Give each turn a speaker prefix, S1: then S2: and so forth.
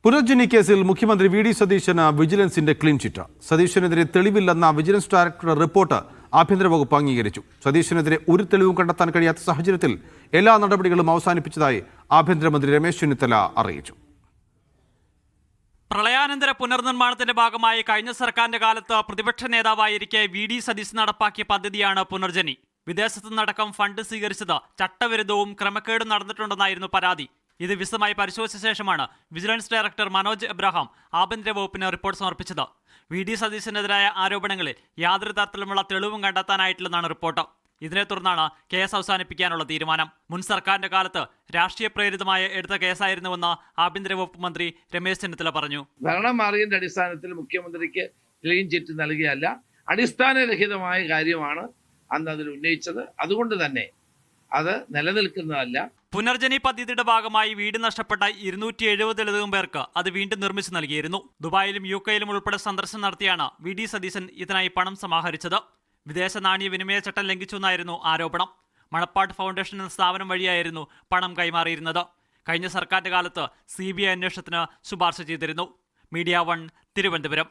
S1: പുനർജനി കേസിൽ മുഖ്യമന്ത്രി V D സതീശന് വിജിലൻസിന്റെ clean chit. സതീശനെതിരെ തെളിവില്ലെന്ന vigilance ഡയറക്ടറുടെ റിപ്പോർട്ട് ആഭ്യന്തര വകുപ്പ് അംഗീകരിച്ചു. സതീശനെതിരെ ഒരു തെളിവും കണ്ടെത്താൻ കഴിയാത്ത സാഹചര്യത്തിൽ എല്ലാ നടപടികളും അവസാനിപ്പിച്ചതായി ആഭ്യന്തരമന്ത്രി രമേശ് ചെന്നിത്തല അറിയിച്ചു.
S2: പ്രളയാനന്തര പുനർനിർമ്മാണത്തിന്റെ ഭാഗമായി കഴിഞ്ഞ സർക്കാരിന്റെ കാലത്ത് പ്രതിപക്ഷ നേതാവായിരിക്കെ വി ഡി സതീശൻ നടപ്പാക്കിയ പദ്ധതിയാണ് പുനർജനി. വിദേശത്തു നിന്നടക്കം ഫണ്ട് സ്വീകരിച്ചത് ചട്ടവിരുദ്ധവും ക്രമക്കേടും നടന്നിട്ടുണ്ടെന്നായിരുന്നു പരാതി. ഇത് വിശദമായി പരിശോധിച്ച ശേഷമാണ് വിജിലൻസ് ഡയറക്ടർ മനോജ് എബ്രഹാം ആഭ്യന്തര വകുപ്പിന് റിപ്പോർട്ട് സമർപ്പിച്ചത്. വി ഡി സതീശനെതിരായ ആരോപണങ്ങളിൽ യാതൊരു തരത്തിലുമുള്ള തെളിവും കണ്ടെത്താനായിട്ടില്ലെന്നാണ് റിപ്പോർട്ട്. ഇതിനെ തുടർന്നാണ് കേസ് അവസാനിപ്പിക്കാനുള്ള തീരുമാനം. മുൻ സർക്കാരിന്റെ കാലത്ത് രാഷ്ട്രീയ പ്രേരിതമായ എടുത്ത കേസായിരുന്നുവെന്ന് ആഭ്യന്തര വകുപ്പ് മന്ത്രി രമേശ് ചെന്നിത്തല പറഞ്ഞു.
S3: ഭരണം മാറിയതിന്റെ അടിസ്ഥാനത്തിൽ മുഖ്യമന്ത്രിക്ക് ക്ലീൻ ചിറ്റ് നൽകിയല്ല, അടിസ്ഥാനരഹിതമായ കാര്യമാണ് അന്ന് അതിൽ ഉന്നയിച്ചത്. അതുകൊണ്ട് തന്നെ അത് നിലനിൽക്കുന്നതല്ല.
S2: പുനർജനി പദ്ധതിയുടെ ഭാഗമായി വീട് നഷ്ടപ്പെട്ട 270 പേർക്ക് അത് വീണ്ടും നിർമ്മിച്ചു നൽകിയിരുന്നു. ദുബായിലും UK-യിലും ഉൾപ്പെടെ സന്ദർശനം നടത്തിയാണ് വി ഡി സതീശൻ ഇതിനായി പണം സമാഹരിച്ചത്. വിദേശ നാണയ വിനിമയ ചട്ടം ലംഘിച്ചെന്നായിരുന്നു ആരോപണം. മണപ്പാട്ട് ഫൗണ്ടേഷൻ എന്ന സ്ഥാപനം വഴിയായിരുന്നു പണം കൈമാറിയിരുന്നത്. കഴിഞ്ഞ സർക്കാരിന്റെ കാലത്ത് CBI അന്വേഷണത്തിന് ശുപാർശ ചെയ്തിരുന്നു. മീഡിയ 1 തിരുവനന്തപുരം.